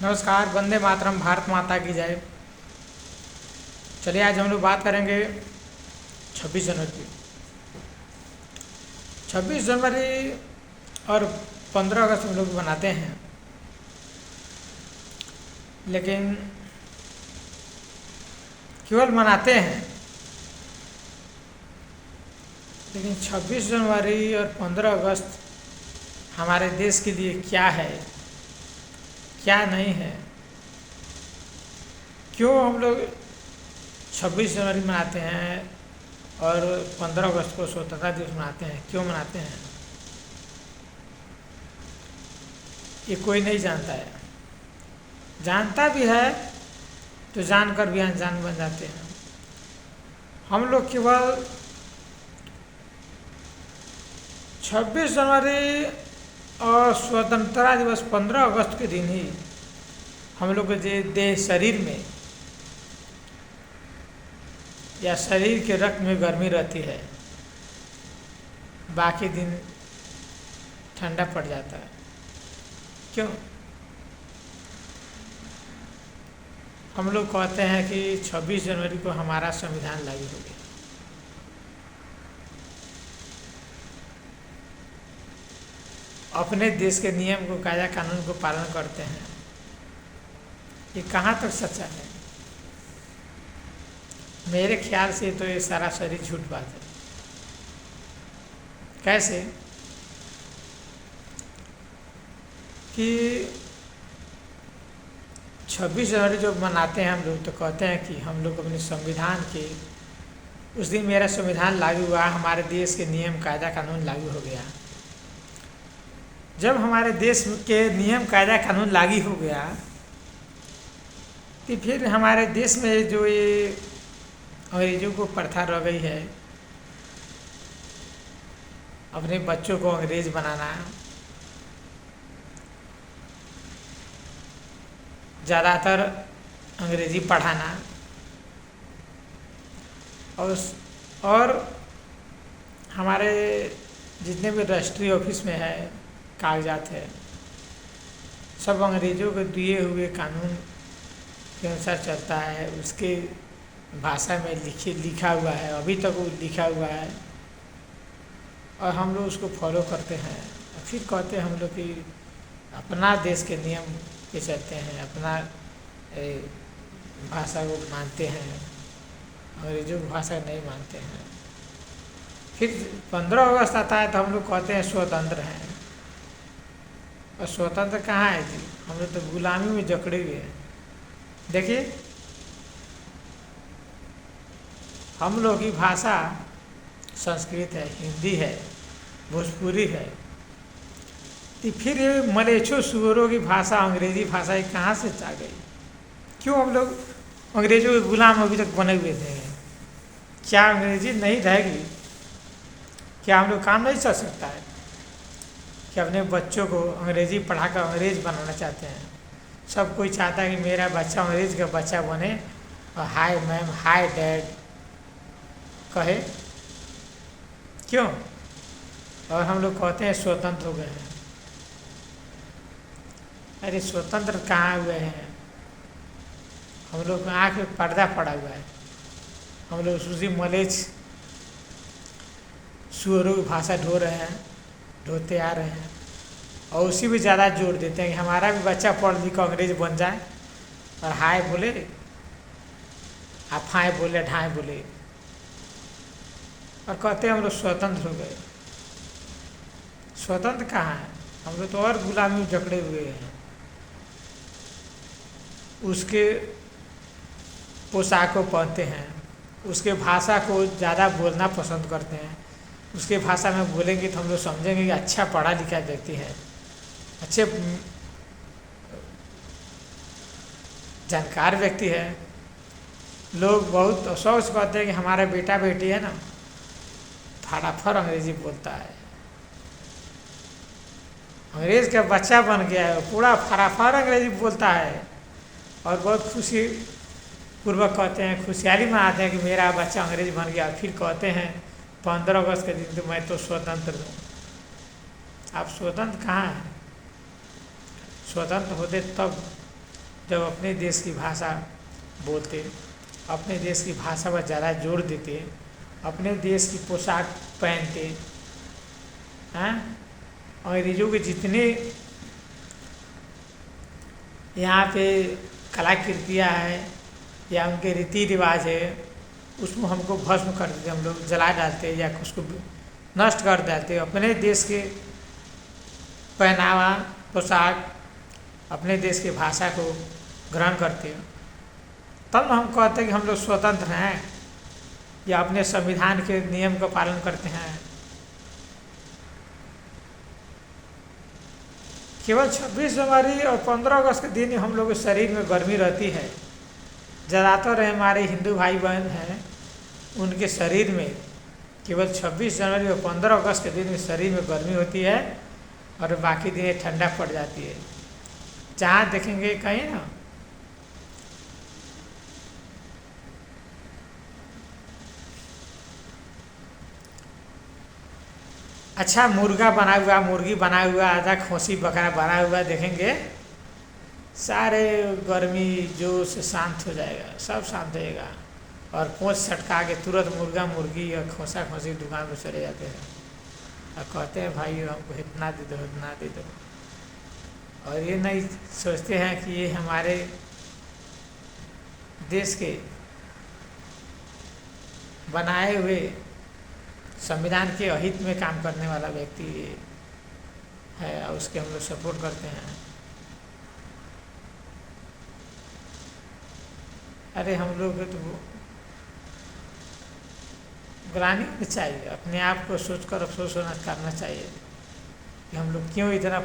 नमस्कार। वंदे मातरम। भारत माता की जय। चलिए आज हम लोग बात करेंगे 26 जनवरी की। 26 जनवरी और 15 अगस्त हम लोग मनाते हैं, लेकिन केवल मनाते हैं। लेकिन 26 जनवरी और 15 अगस्त हमारे देश के लिए क्या है, क्या नहीं है, क्यों हम लोग 26 जनवरी मनाते हैं और 15 अगस्त को स्वतंत्रता दिवस मनाते हैं, क्यों मनाते हैं, ये कोई नहीं जानता है। जानता भी है तो जानकर भी अनजान बन जाते हैं। हम लोग केवल 26 जनवरी और स्वतंत्रता दिवस 15 अगस्त के दिन ही हम लोग के देह शरीर में या शरीर के रक्त में गर्मी रहती है, बाकी दिन ठंडा पड़ जाता है। क्यों? हम लोग कहते हैं कि 26 जनवरी को हमारा संविधान लागू हो गया। अपने देश के नियम को, कायदा कानून को पालन करते हैं। ये कहाँ तक सच्चा है? मेरे ख्याल से तो ये सारा शरीर झूठ बात है। कैसे कि 26 जनवरी जो मनाते हैं हम लोग, तो कहते हैं कि हम लोग अपने संविधान के, उस दिन मेरा संविधान लागू हुआ, हमारे देश के नियम कायदा कानून लागू हो गया। जब हमारे देश के नियम कायदा कानून लागू हो गया तो फिर हमारे देश में जो ये अंग्रेजों को प्रथा रह गई है, अपने बच्चों को अंग्रेज बनाना, ज़्यादातर अंग्रेजी पढ़ाना, और हमारे जितने भी राष्ट्रीय ऑफिस में है कागजात है, सब अंग्रेजों के दिए हुए कानून के अनुसार चलता है। उसके भाषा में लिखा हुआ है, अभी तक वो लिखा हुआ है, और हम लोग उसको फॉलो करते हैं। और फिर कहते हैं हम लोग कि अपना देश के नियम पे चलते हैं, अपना भाषा को मानते हैं, अंग्रेजों की भाषा नहीं मानते हैं। फिर 15 अगस्त आता है तो हम लोग कहते हैं स्वतंत्र हैं। और स्वतंत्र कहाँ है जी? हम लोग तो गुलामी में जकड़े हुए हैं। देखिए, हम लोग की भाषा संस्कृत है, हिंदी है, भोजपुरी है, तो फिर ये मलेच्छों सुअरों की भाषा, अंग्रेजी भाषा, ये कहाँ से आ गई? क्यों हम लोग अंग्रेजों के गुलाम अभी तक बने हुए थे? क्या अंग्रेजी नहीं रहेगी? क्या हम लोग काम नहीं चल सकता है कि अपने बच्चों को अंग्रेजी पढ़ाकर अंग्रेज बनाना चाहते हैं? सब कोई चाहता है कि मेरा बच्चा अंग्रेज का बच्चा बने और हाय मैम, हाय डैड कहे। क्यों? और हम लोग कहते हैं स्वतंत्र हो गए हैं। अरे स्वतंत्र कहाँ हुए हैं? हम लोग आँख में पर्दा पड़ा हुआ है। हम लोग उसी मलेच्छ सुअरों की भाषा ढो रहे हैं, ढोते आ रहे हैं, और उसी में ज़्यादा जोर देते हैं कि हमारा भी बच्चा पढ़ लिख अंग्रेज बन जाए और हाय बोले, आप हाय बोले, ढाई बोले, और कहते हैं हम लोग स्वतंत्र हो गए। स्वतंत्र कहाँ है? हम लोग तो और गुलामी में जकड़े हुए हैं। उसके पोशाक को पहनते हैं, उसके भाषा को ज़्यादा बोलना पसंद करते हैं। उसके भाषा में बोलेंगे तो हम लोग समझेंगे कि अच्छा पढ़ा लिखा व्यक्ति है, अच्छे जानकार व्यक्ति है। लोग बहुत अफसोस करते हैं कि हमारा बेटा बेटी है ना, फटाफट अंग्रेजी बोलता है, अंग्रेज का बच्चा बन गया है, पूरा फटाफट अंग्रेजी बोलता है, और बहुत खुशी पूर्वक कहते हैं, खुशहाली मनाते हैं कि मेरा बच्चा अंग्रेज बन गया। फिर कहते हैं 15 अगस्त के दिन तो मैं तो स्वतंत्र हूँ। आप स्वतंत्र कहाँ हैं? स्वतंत्र होते तब जब अपने देश की भाषा बोलते, अपने देश की भाषा पर ज़्यादा जोर देते, अपने देश की पोशाक पहनते हैं। अंग्रेज़ों के जितने यहाँ पे कलाकृतियाँ हैं या उनके रीति रिवाज है, उसमें हमको भस्म कर देते, हम लोग जला डालते या उसको नष्ट कर देते। अपने देश के पहनावा पोशाक, अपने देश की भाषा को ग्रहण करते हैं, तब हम कहते हैं कि हम लोग स्वतंत्र हैं या अपने संविधान के नियम का पालन करते हैं। केवल 26 जनवरी और 15 अगस्त के दिन ही हम लोग के शरीर में गर्मी रहती है। ज़्यादातर हमारे हिंदू भाई बहन हैं, उनके शरीर में केवल 26 जनवरी और 15 अगस्त के दिन में शरीर में गर्मी होती है और बाकी दिन ठंडा पड़ जाती है। जहाँ देखेंगे कहीं ना अच्छा मुर्गा बना हुआ, मुर्गी बना हुआ, आधा खसी बकरा बना हुआ देखेंगे, सारे गर्मी जोश शांत हो जाएगा, सब शांत हो जाएगा। और पोंछ सटका के तुरंत मुर्गा मुर्गी और खोसा खोसी दुकान में चले जाते हैं और कहते हैं भाई हमको इतना दे दो, इतना दे दो। और ये नहीं सोचते हैं कि ये हमारे देश के बनाए हुए संविधान के अहित में काम करने वाला व्यक्ति है और उसके हम लोग सपोर्ट करते हैं। अरे हम लोग तो ग्लानि होनी चाहिए, अपने आप को सोचकर अफसोस होना करना चाहिए कि हम लोग क्यों इतना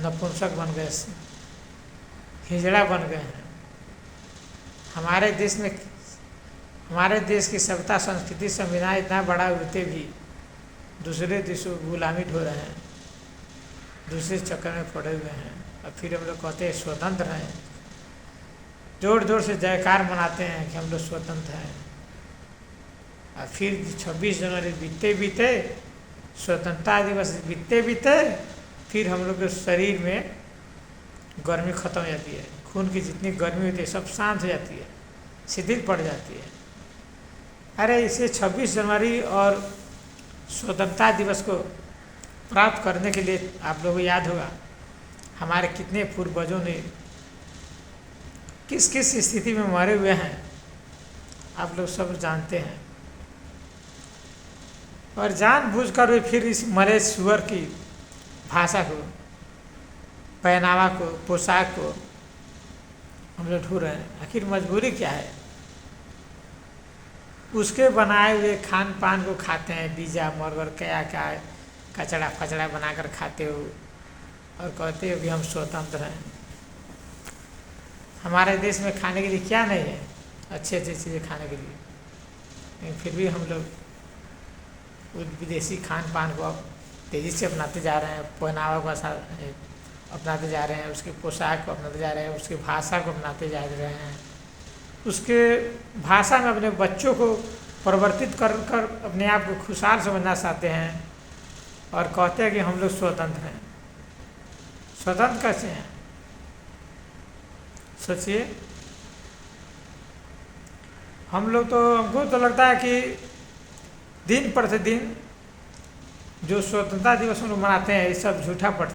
नपुंसक बन गए, हिजड़ा बन गए हैं। हमारे देश की सभ्यता संस्कृति संविधान इतना बड़ा होते भी दूसरे देशों गुलामी ढो रहे हैं, दूसरे चक्कर में पड़े हुए हैं। और फिर हम लोग कहते हैं स्वतंत्र हैं, जोर जोर से जयकार मनाते हैं कि हम लोग स्वतंत्र हैं। और फिर 26 जनवरी बीतते बीते, स्वतंत्रता दिवस बीतते बीते, फिर हम लोग के शरीर में गर्मी खत्म हो जाती है, खून की जितनी गर्मी होती है सब शांत हो जाती है, शिथिल पड़ जाती है। अरे इसे 26 जनवरी और स्वतंत्रता दिवस को प्राप्त करने के लिए आप लोगों को याद होगा हमारे कितने पूर्वजों ने किस किस स्थिति में मरे हुए हैं, आप लोग सब जानते हैं। और जानबूझकर वे फिर इस मरे सुअर की भाषा को, पहनावा को, पोशाक को हम लोग ढूंढ रहे हैं। आखिर मजबूरी क्या है? उसके बनाए हुए खान पान को खाते हैं, पिज़्ज़ा बर्गर क्या क्या कचड़ा फचड़ा बनाकर खाते हो और कहते हो कि हम स्वतंत्र हैं। हमारे देश में खाने के लिए क्या नहीं है, अच्छी अच्छी चीज़ें खाने के लिए, लेकिन फिर भी हम लोग विदेशी खान पान को अब तेज़ी से अपनाते जा रहे हैं, पहनावा को अपनाते जा रहे हैं, उसके पोशाक को अपनाते जा रहे हैं, उसकी भाषा को अपनाते जा रहे हैं, उसके भाषा में अपने बच्चों को परिवर्तित कर कर अपने आप को खुशहाल समझना चाहते हैं और कहते हैं कि हम लोग स्वतंत्र हैं। स्वतंत्र कैसे हैं? सोचिए, हम लोग तो, हमको तो लगता है कि दिन प्रतिदिन जो स्वतंत्रता दिवस हम लोग मनाते हैं ये सब झूठा पड़ता है।